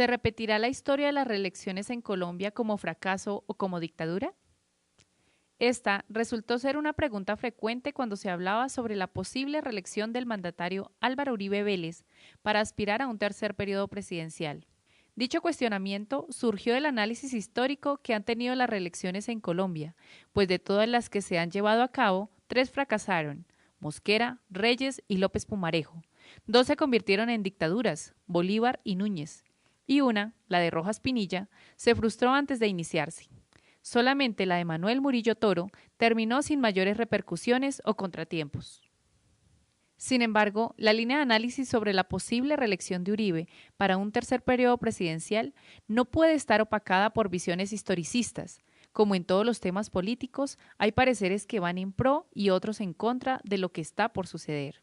¿Se repetirá la historia de las reelecciones en Colombia como fracaso o como dictadura? Esta resultó ser una pregunta frecuente cuando se hablaba sobre la posible reelección del mandatario Álvaro Uribe Vélez para aspirar a un tercer periodo presidencial. Dicho cuestionamiento surgió del análisis histórico que han tenido las reelecciones en Colombia, pues de todas las que se han llevado a cabo, 3 fracasaron: Mosquera, Reyes y López Pumarejo. 2 se convirtieron en dictaduras, Bolívar y Núñez, y una, la de Rojas Pinilla, se frustró antes de iniciarse. Solamente la de Manuel Murillo Toro terminó sin mayores repercusiones o contratiempos. Sin embargo, la línea de análisis sobre la posible reelección de Uribe para un tercer periodo presidencial no puede estar opacada por visiones historicistas. Como en todos los temas políticos, hay pareceres que van en pro y otros en contra de lo que está por suceder.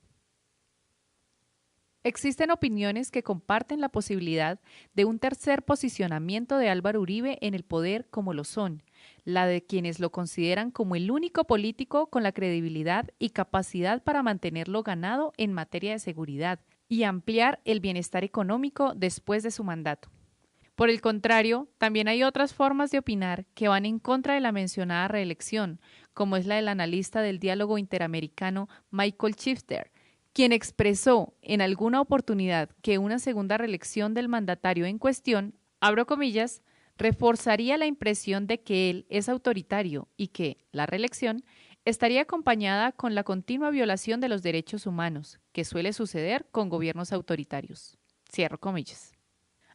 Existen opiniones que comparten la posibilidad de un tercer posicionamiento de Álvaro Uribe en el poder, como lo son la de quienes lo consideran como el único político con la credibilidad y capacidad para mantenerlo ganado en materia de seguridad y ampliar el bienestar económico después de su mandato. Por el contrario, también hay otras formas de opinar que van en contra de la mencionada reelección, como es la del analista del diálogo interamericano Michael Shifter, quien expresó en alguna oportunidad que una segunda reelección del mandatario en cuestión, abro comillas, reforzaría la impresión de que él es autoritario y que la reelección estaría acompañada con la continua violación de los derechos humanos, que suele suceder con gobiernos autoritarios. Cierro comillas.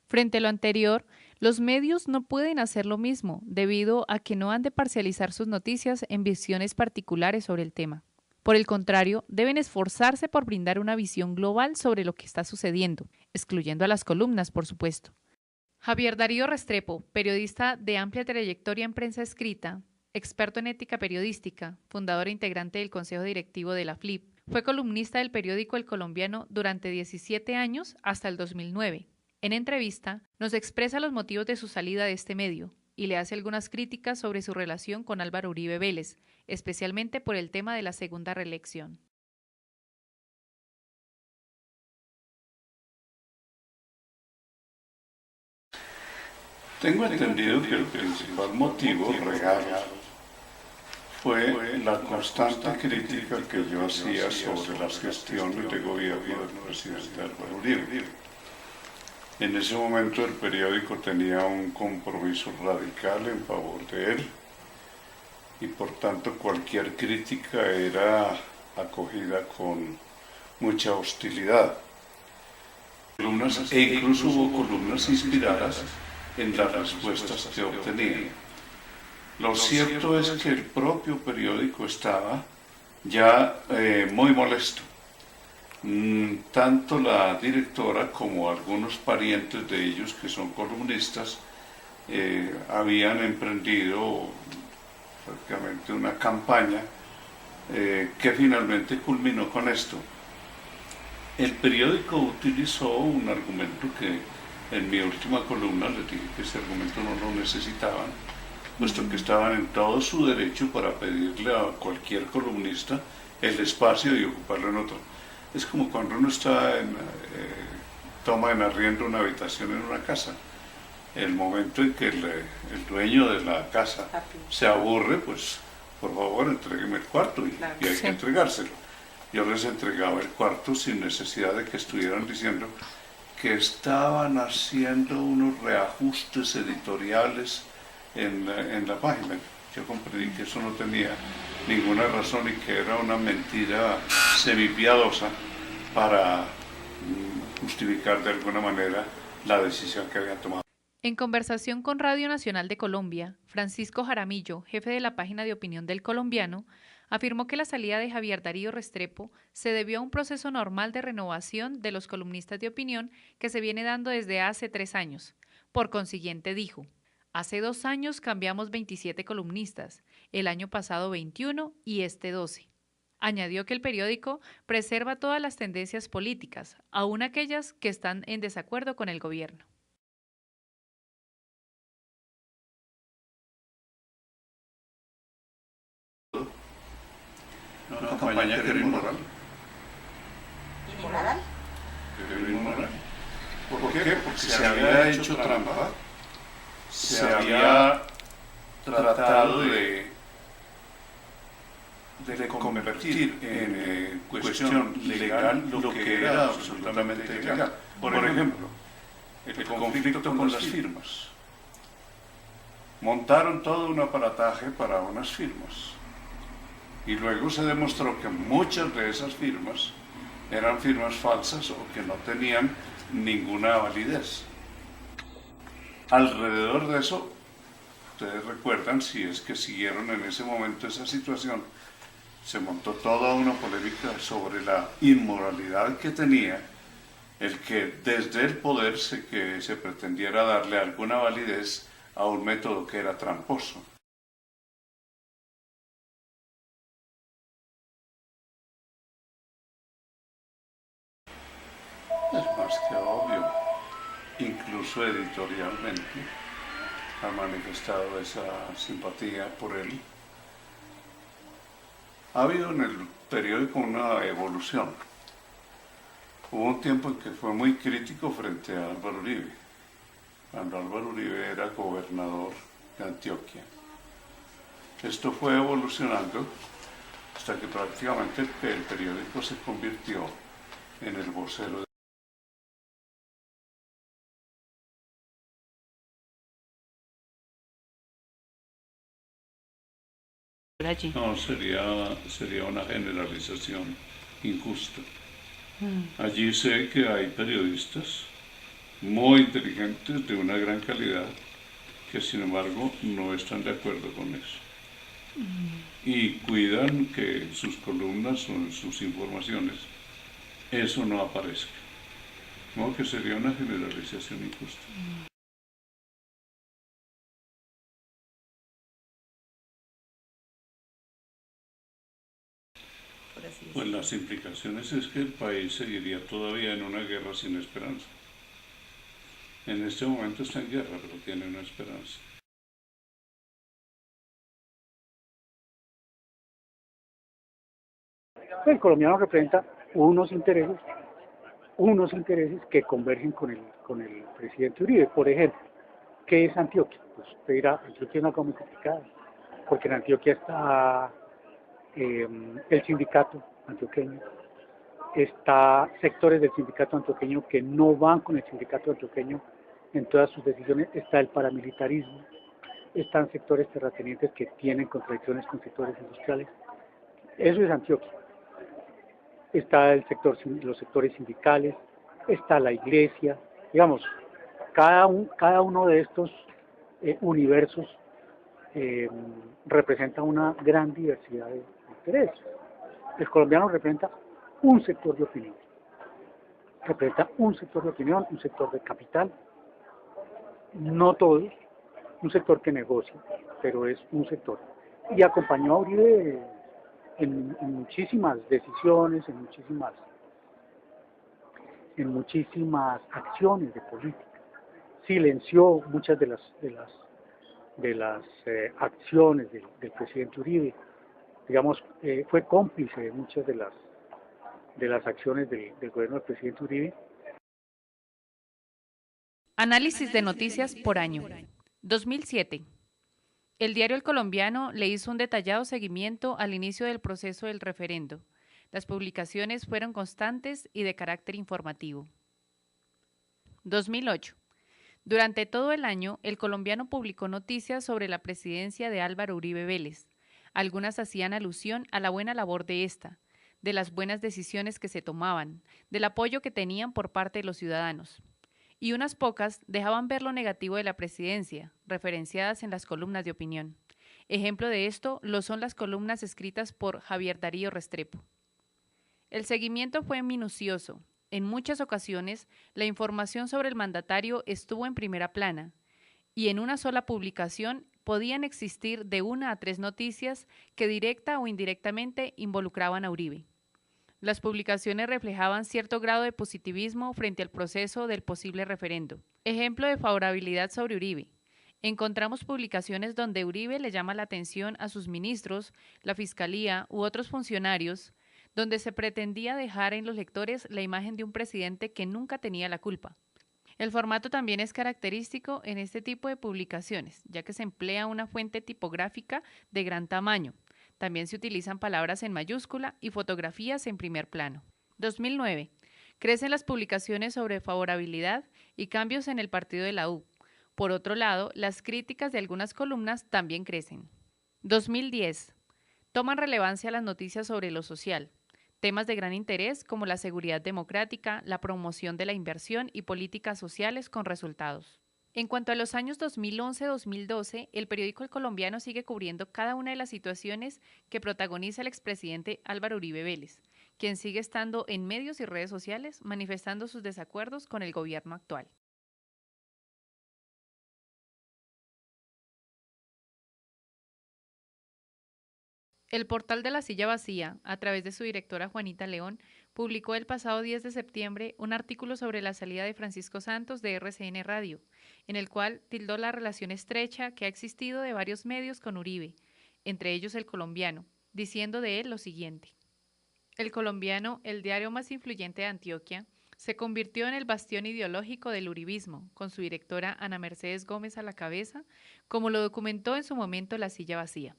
Frente a lo anterior, los medios no pueden hacer lo mismo debido a que no han de parcializar sus noticias en visiones particulares sobre el tema. Por el contrario, deben esforzarse por brindar una visión global sobre lo que está sucediendo, excluyendo a las columnas, por supuesto. Javier Darío Restrepo, periodista de amplia trayectoria en prensa escrita, experto en ética periodística, fundador e integrante del Consejo Directivo de la FLIP, fue columnista del periódico El Colombiano durante 17 años hasta el 2009. En entrevista, nos expresa los motivos de su salida de este medio y le hace algunas críticas sobre su relación con Álvaro Uribe Vélez, especialmente por el tema de la segunda reelección. Tengo entendido que el principal motivo real fue la constante crítica que yo hacía sobre las gestiones de gobierno del presidente Álvaro Uribe. En ese momento el periódico tenía un compromiso radical en favor de él y por tanto cualquier crítica era acogida con mucha hostilidad. E incluso hubo columnas inspiradas en las respuestas que obtenía. Lo cierto es que el propio periódico estaba ya muy molesto. Tanto la directora como algunos parientes de ellos que son columnistas habían emprendido prácticamente una campaña que finalmente culminó con esto. El periódico utilizó un argumento que en mi última columna les dije que ese argumento no lo necesitaban, puesto que estaban en todo su derecho para pedirle a cualquier columnista el espacio y ocuparlo en otro. Es como cuando uno está toma en arriendo una habitación en una casa. El momento en que el dueño de la casa se aburre, pues por favor entrégueme el cuarto y hay que entregárselo. Yo les entregaba el cuarto sin necesidad de que estuvieran diciendo que estaban haciendo unos reajustes editoriales en la página. Yo comprendí que eso no tenía ninguna razón y que era una mentira semipiadosa para justificar de alguna manera la decisión que habían tomado. En conversación con Radio Nacional de Colombia, Francisco Jaramillo, jefe de la página de opinión del Colombiano, afirmó que la salida de Javier Darío Restrepo se debió a un proceso normal de renovación de los columnistas de opinión que se viene dando desde hace 3 años. Por consiguiente, dijo: hace 2 años cambiamos 27 columnistas, el año pasado 21 y este 12. Añadió que el periódico preserva todas las tendencias políticas, aun aquellas que están en desacuerdo con el gobierno. Una campaña que era inmoral. ¿Inmoral? Que era inmoral. ¿Por qué? Porque se había hecho trampa, se había tratado de convertir en cuestión legal lo que era absolutamente ilegal. Por ejemplo, el conflicto con las firmas. Montaron todo un aparataje para unas firmas. Y luego se demostró que muchas de esas firmas eran firmas falsas o que no tenían ninguna validez. Alrededor de eso, ustedes recuerdan, si es que siguieron en ese momento esa situación, se montó toda una polémica sobre la inmoralidad que tenía el que desde el poder que se pretendiera darle alguna validez a un método que era tramposo. Es más que obvio, incluso editorialmente ha manifestado esa simpatía por él. Ha habido en el periódico una evolución. Hubo un tiempo en que fue muy crítico frente a Álvaro Uribe, cuando Álvaro Uribe era gobernador de Antioquia. Esto fue evolucionando hasta que prácticamente el periódico se convirtió en el vocero de... Allí. No, sería una generalización injusta. Allí sé que hay periodistas muy inteligentes, de una gran calidad, que sin embargo no están de acuerdo con eso. Y cuidan que en sus columnas o en sus informaciones eso no aparezca. No, que sería una generalización injusta. Pues las implicaciones es que el país seguiría todavía en una guerra sin esperanza. En este momento está en guerra, pero tiene una esperanza. El colombiano representa unos intereses que convergen con el presidente Uribe. Por ejemplo, ¿qué es Antioquia? Pues usted dirá, Antioquia es una cosa muy complicada, porque en Antioquia está el sindicato antioqueño, está sectores del sindicato antioqueño que no van con el sindicato antioqueño en todas sus decisiones, está el paramilitarismo, están sectores terratenientes que tienen contradicciones con sectores industriales. Eso es Antioquia. Está los sectores sindicales, está la iglesia, digamos, cada uno de estos universos representa una gran diversidad de intereses. El colombiano representa un sector de opinión, un sector de capital, no todos, un sector que negocia, pero es un sector. Y acompañó a Uribe en muchísimas decisiones, en muchísimas acciones de política. Silenció muchas de las acciones del presidente Uribe. Digamos, fue cómplice de muchas de las acciones del gobierno del presidente Uribe. Análisis de noticias por año. 2007. El diario El Colombiano le hizo un detallado seguimiento al inicio del proceso del referendo. Las publicaciones fueron constantes y de carácter informativo. 2008. Durante todo el año, El Colombiano publicó noticias sobre la presidencia de Álvaro Uribe Vélez. Algunas hacían alusión a la buena labor de esta, de las buenas decisiones que se tomaban, del apoyo que tenían por parte de los ciudadanos. Y unas pocas dejaban ver lo negativo de la presidencia, referenciadas en las columnas de opinión. Ejemplo de esto lo son las columnas escritas por Javier Darío Restrepo. El seguimiento fue minucioso. En muchas ocasiones, la información sobre el mandatario estuvo en primera plana, y en una sola publicación podían existir de 1 a 3 noticias que directa o indirectamente involucraban a Uribe. Las publicaciones reflejaban cierto grado de positivismo frente al proceso del posible referendo. Ejemplo de favorabilidad sobre Uribe. Encontramos publicaciones donde Uribe le llama la atención a sus ministros, la fiscalía u otros funcionarios, donde se pretendía dejar en los lectores la imagen de un presidente que nunca tenía la culpa. El formato también es característico en este tipo de publicaciones, ya que se emplea una fuente tipográfica de gran tamaño. También se utilizan palabras en mayúscula y fotografías en primer plano. 2009. Crecen las publicaciones sobre favorabilidad y cambios en el partido de la U. Por otro lado, las críticas de algunas columnas también crecen. 2010. Toman relevancia las noticias sobre lo social. Temas de gran interés como la seguridad democrática, la promoción de la inversión y políticas sociales con resultados. En cuanto a los años 2011-2012, el periódico El Colombiano sigue cubriendo cada una de las situaciones que protagoniza el expresidente Álvaro Uribe Vélez, quien sigue estando en medios y redes sociales manifestando sus desacuerdos con el gobierno actual. El portal de La Silla Vacía, a través de su directora Juanita León, publicó el pasado 10 de septiembre un artículo sobre la salida de Francisco Santos de RCN Radio, en el cual tildó la relación estrecha que ha existido de varios medios con Uribe, entre ellos El Colombiano, diciendo de él lo siguiente. El Colombiano, el diario más influyente de Antioquia, se convirtió en el bastión ideológico del uribismo, con su directora Ana Mercedes Gómez a la cabeza, como lo documentó en su momento La Silla Vacía.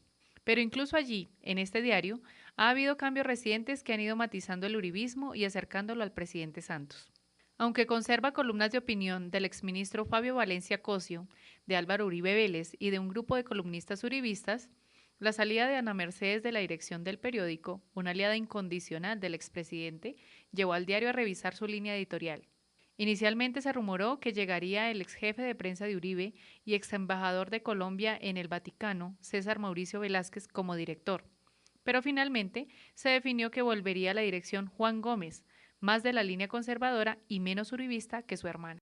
Pero incluso allí, en este diario, ha habido cambios recientes que han ido matizando el uribismo y acercándolo al presidente Santos. Aunque conserva columnas de opinión del exministro Fabio Valencia Cosio, de Álvaro Uribe Vélez y de un grupo de columnistas uribistas, la salida de Ana Mercedes de la dirección del periódico, una aliada incondicional del expresidente, llevó al diario a revisar su línea editorial. Inicialmente se rumoró que llegaría el ex jefe de prensa de Uribe y ex embajador de Colombia en el Vaticano, César Mauricio Velázquez, como director. Pero finalmente se definió que volvería a la dirección Juan Gómez, más de la línea conservadora y menos uribista que su hermano.